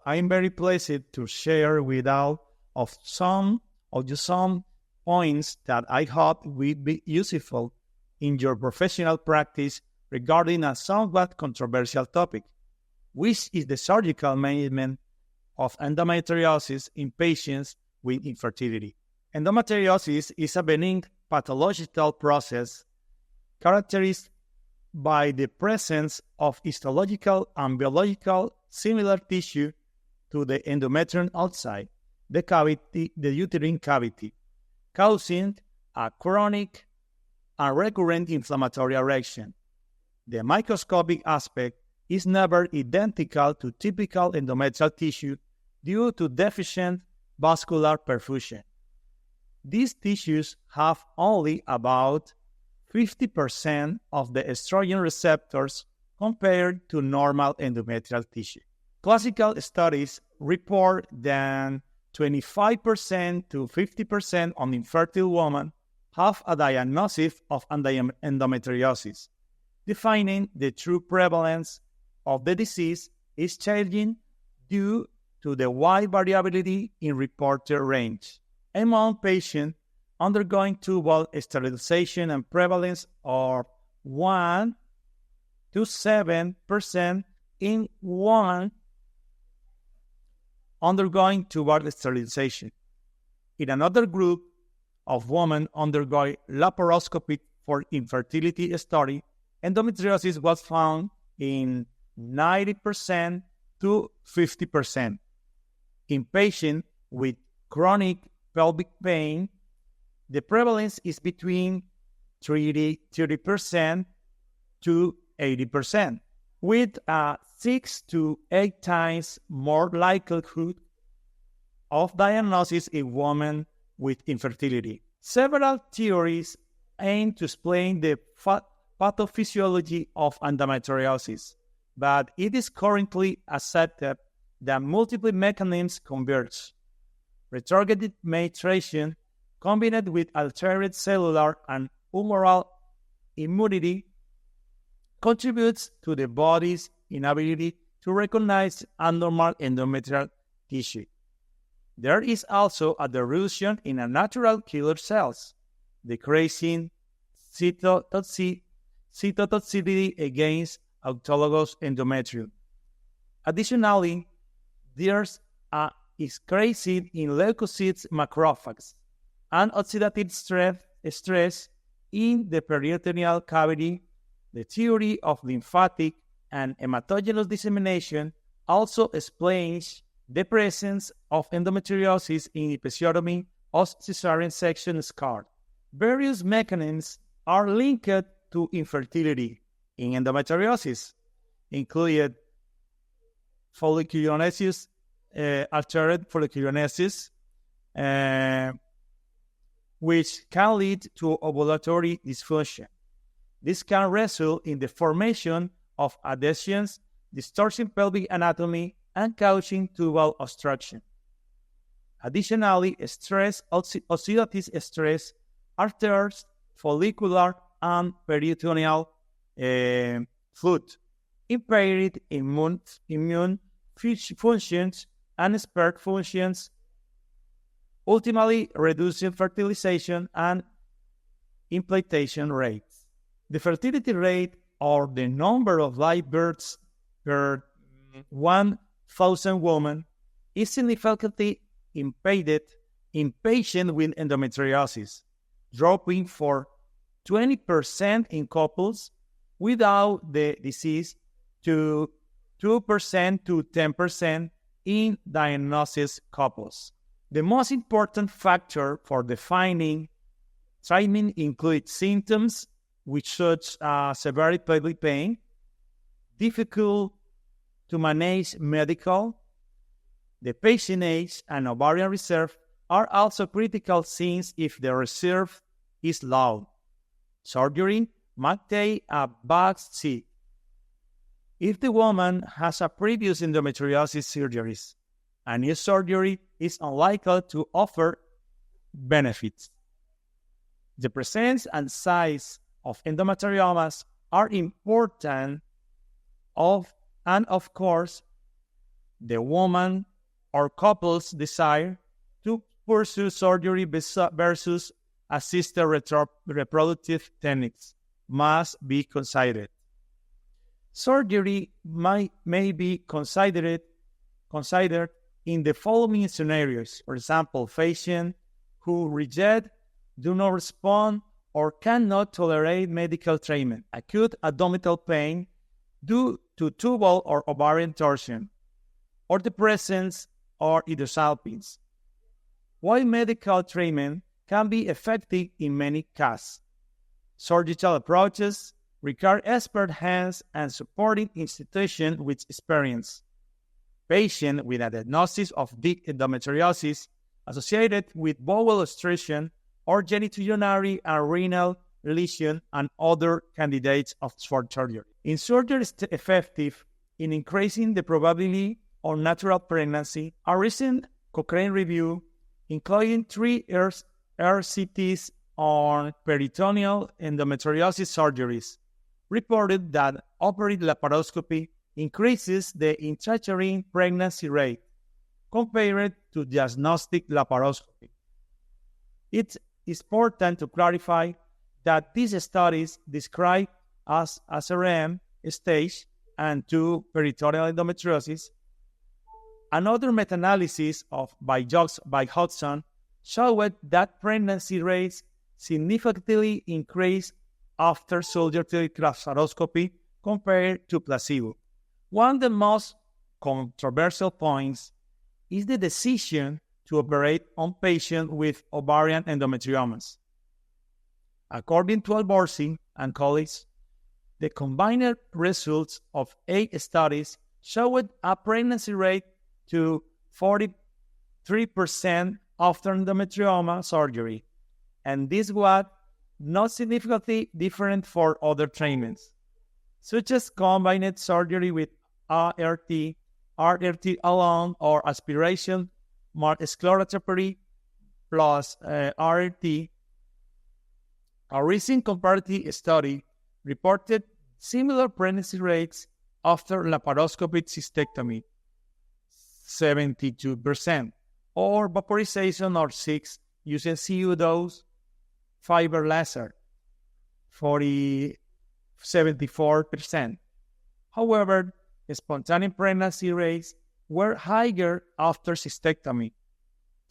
I'm very pleased to share with all of some points that I hope will be useful in your professional practice regarding a somewhat controversial topic, which is the surgical management of endometriosis in patients with infertility. Endometriosis is a benign pathological process characterized by the presence of histological and biological similar tissue to the endometrium outside the uterine cavity, causing a chronic and recurrent inflammatory reaction. The microscopic aspect is never identical to typical endometrial tissue due to deficient vascular perfusion. These tissues have only about 50% of the estrogen receptors compared to normal endometrial tissue. Classical studies report that 25% to 50% of infertile women have a diagnosis of endometriosis. Defining the true prevalence of the disease is changing due to the wide variability in reported range. Among patients undergoing tubal sterilization and prevalence of 1 to 7% in one undergoing tubal sterilization. In another group of women undergoing laparoscopy for infertility study, endometriosis was found in 90% to 50%. In patients with chronic pelvic pain, the prevalence is between 30% to 80%, with a 6 to 8 times more likelihood of diagnosis in women with infertility. Several theories aim to explain the pathophysiology of endometriosis, but it is currently accepted that multiple mechanisms converge. Retargeted menstruation, combined with altered cellular and humoral immunity, contributes to the body's inability to recognize abnormal endometrial tissue. There is also a dilution in a natural killer cells, decreasing cytotoxicity against autologous endometrium. Additionally, there's a increase in leukocytes macrophages and oxidative stress in the peritoneal cavity. The theory of lymphatic and hematogenous dissemination also explains the presence of endometriosis in episiotomy of cesarean section scar. Various mechanisms are linked to infertility in endometriosis, including folliculogenesis, altered folliculogenesis, which can lead to ovulatory dysfunction. This can result in the formation of adhesions, distorting pelvic anatomy, and causing tubal obstruction. Additionally, oxidative stress alters follicular and peritoneal fluid, impaired immune functions and sperm functions, ultimately reducing fertilization and implantation rates. The fertility rate, or the number of live births per 1,000 women, is significantly impaired in patients with endometriosis, dropping from 20% in couples without the disease to 2% to 10% in diagnosis couples. The most important factor for defining treatment includes symptoms which such as severe pelvic pain, difficult to manage medical, the patient age and ovarian reserve are also critical since if the reserve is low, surgery might take a back seat. If the woman has a previous endometriosis surgeries, a new surgery is unlikely to offer benefits. The presence and size of endometriomas are important, and of course, the woman or couple's desire to pursue surgery versus assisted reproductive techniques must be considered. Surgery may be considered in the following scenarios. For example, patients who reject, do not respond, or cannot tolerate medical treatment, acute abdominal pain due to tubal or ovarian torsion, or the presence of idiosalpines. While medical treatment can be effective in many cases, surgical approaches require expert hands and supporting institutions with experience. Patients with a diagnosis of deep endometriosis associated with bowel obstruction or genitourinary and renal lesion and other candidates for surgery. In surgery is effective in increasing the probability of natural pregnancy, a recent Cochrane review, including 3 RCTs on peritoneal endometriosis surgeries, reported that operative laparoscopy increases the intrauterine pregnancy rate compared to diagnostic laparoscopy. It is important to clarify that these studies describe as SRM stage and 2 peritoneal endometriosis. Another meta-analysis by Hodgson showed that pregnancy rates significantly increased after surgical laparoscopy compared to placebo. One of the most controversial points is the decision to operate on patients with ovarian endometriomas. According to Alborsi and colleagues, the combined results of 8 studies showed a pregnancy rate to 43% after endometrioma surgery, and this was not significantly different for other treatments, such as combined surgery with RRT alone, or aspiration sclerotherapy plus RRT. A recent comparative study reported similar pregnancy rates after laparoscopic cystectomy, 72%, or vaporization or 6 using CU dose fiber laser, 74%. However, spontaneous pregnancy rates were higher after cystectomy,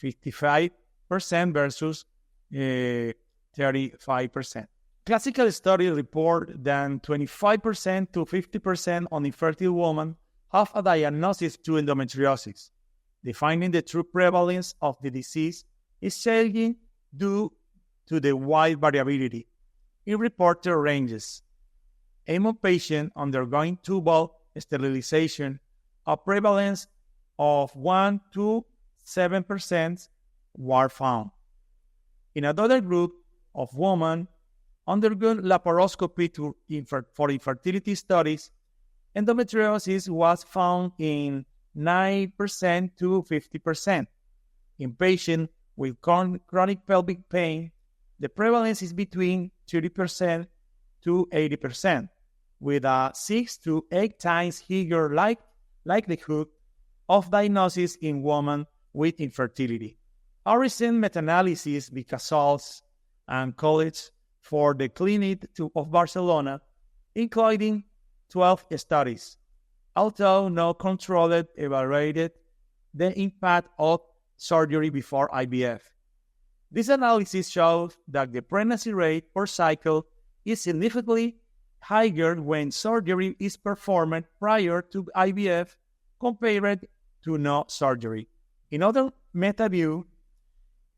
55% versus 35%. Classical studies report that 25% to 50% of infertile women have a diagnosis to endometriosis. Defining the true prevalence of the disease is changing due to the wide variability in reported ranges. Among patients undergoing tubal sterilization, a prevalence of 1 to 7% were found. In another group of women undergoing laparoscopy for infertility studies, endometriosis was found in 9% to 50%. In patients with chronic pelvic pain, the prevalence is between 30% to 80%, with a 6 to 8 times higher likelihood of diagnosis in women with infertility. A recent meta-analysis by Casals and colleagues for the Clinic of Barcelona, including 12 studies, although no controlled, evaluated the impact of surgery before IVF. This analysis shows that the pregnancy rate per cycle is significantly higher when surgery is performed prior to IVF compared to no surgery. In other meta-view,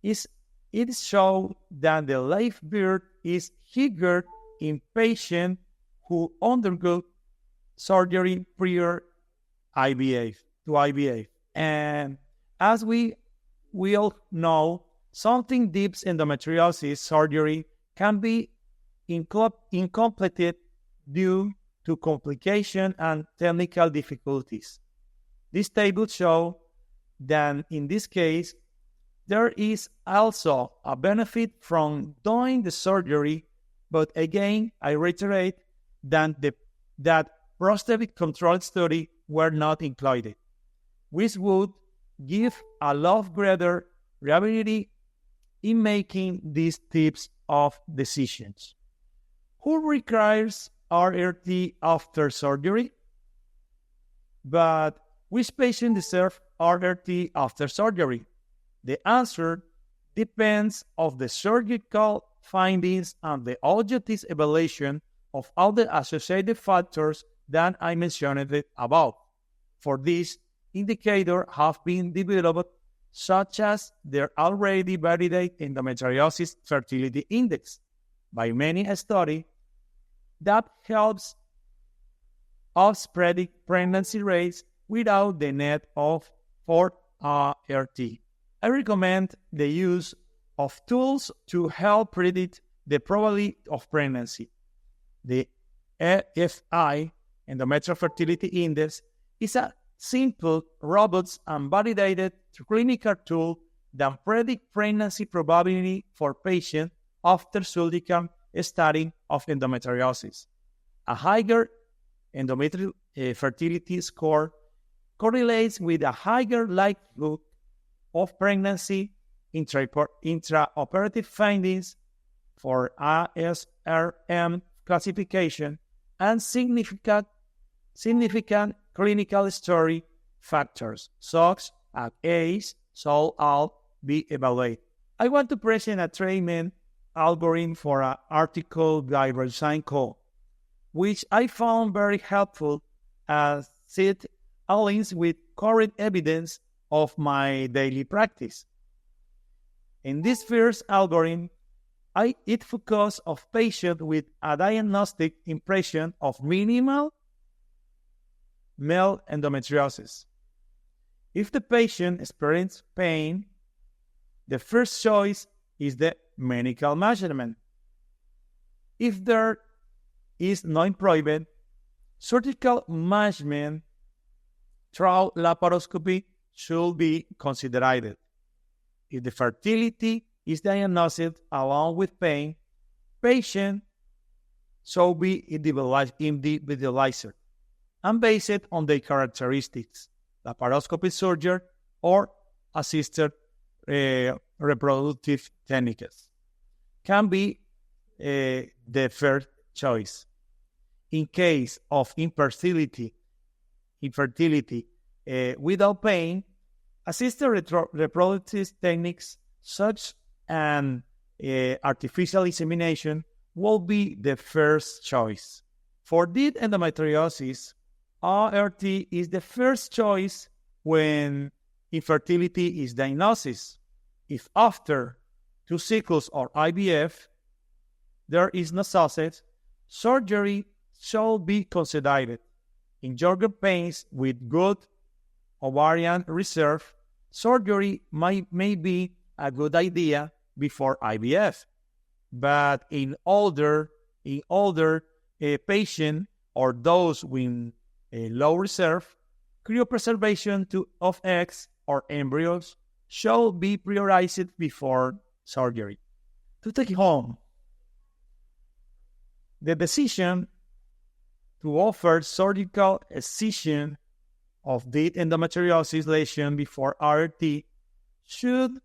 it shows that the live birth is higher in patients who undergo surgery prior to IVF. And as we all know, something deep endometriosis surgery can be incomplete due to complications and technical difficulties. This table shows that in this case, there is also a benefit from doing the surgery, but again, I reiterate that prospective control studies were not included. which would give a lot greater reliability in making these types of decisions. Who requires RRT after surgery? But which patient deserves RRT after surgery? The answer depends on the surgical findings and the objective evaluation of all the associated factors that I mentioned above. For this, indicators have been developed, such as the already validated endometriosis fertility index by many studies that helps us predict pregnancy rates without the need for RRT. I recommend the use of tools to help predict the probability of pregnancy. The EFI, Endometrial Fertility Index, is a simple, robust, and validated clinical tool that predicts pregnancy probability for patients after surgical study of endometriosis. A higher endometrial fertility score correlates with a higher likelihood of pregnancy. Intraoperative findings for ASRM classification and significant clinical story factors, such as age, shall all be evaluated. I want to present a treatment algorithm for an article by Rosanko, which I found very helpful as it aligns with current evidence of my daily practice. In this first algorithm, it focuses on patients with a diagnostic impression of minimal male endometriosis. If the patient experiences pain, the first choice is the medical measurement. If there is no improvement, surgical management through laparoscopy should be considered. If the fertility is diagnosed along with pain, patient should be individualized and based on their characteristics. Laparoscopy surgery or assisted reproductive techniques can be the first choice. In case of infertility without pain, assisted reproductive techniques such as artificial insemination will be the first choice. For deep endometriosis, RRT is the first choice when infertility is diagnosed. If after 2 cycles or IVF there is no success, surgery shall be considered. In younger pains with good ovarian reserve, surgery may be a good idea before IVF. But in older patients or those with a low reserve, cryopreservation of eggs or embryos shall be prioritized before surgery. To take home, the decision to offer surgical excision of deep endometriosis lesion before RRT should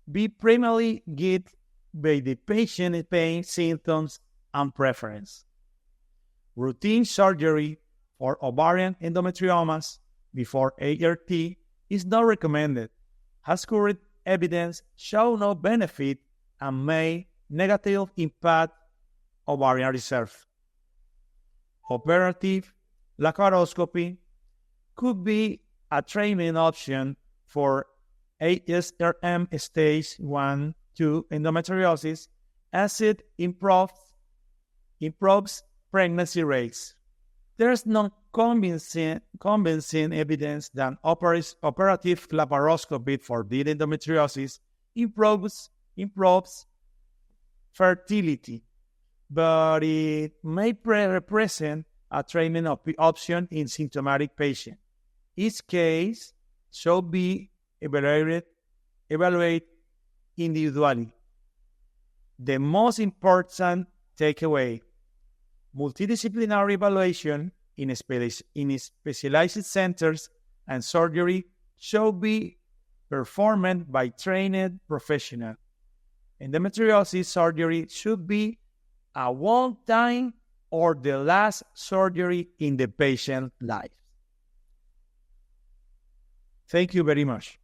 be primarily guided by the patient's pain symptoms and preference. Routine surgery for ovarian endometriomas before ART is not recommended, as current evidence shows no benefit and may negatively impact ovarian reserve. Operative laparoscopy could be a treatment option for ASRM stage 1-2 endometriosis as it improves pregnancy rates. There is no convincing evidence that operative laparoscopy for deep endometriosis improves fertility, but it may represent a treatment option in symptomatic patients. Each case should be evaluated individually. The most important takeaway: multidisciplinary evaluation in specialized centers and surgery should be performed by trained professionals. Endometriosis surgery should be a one-time or the last surgery in the patient's life. Thank you very much.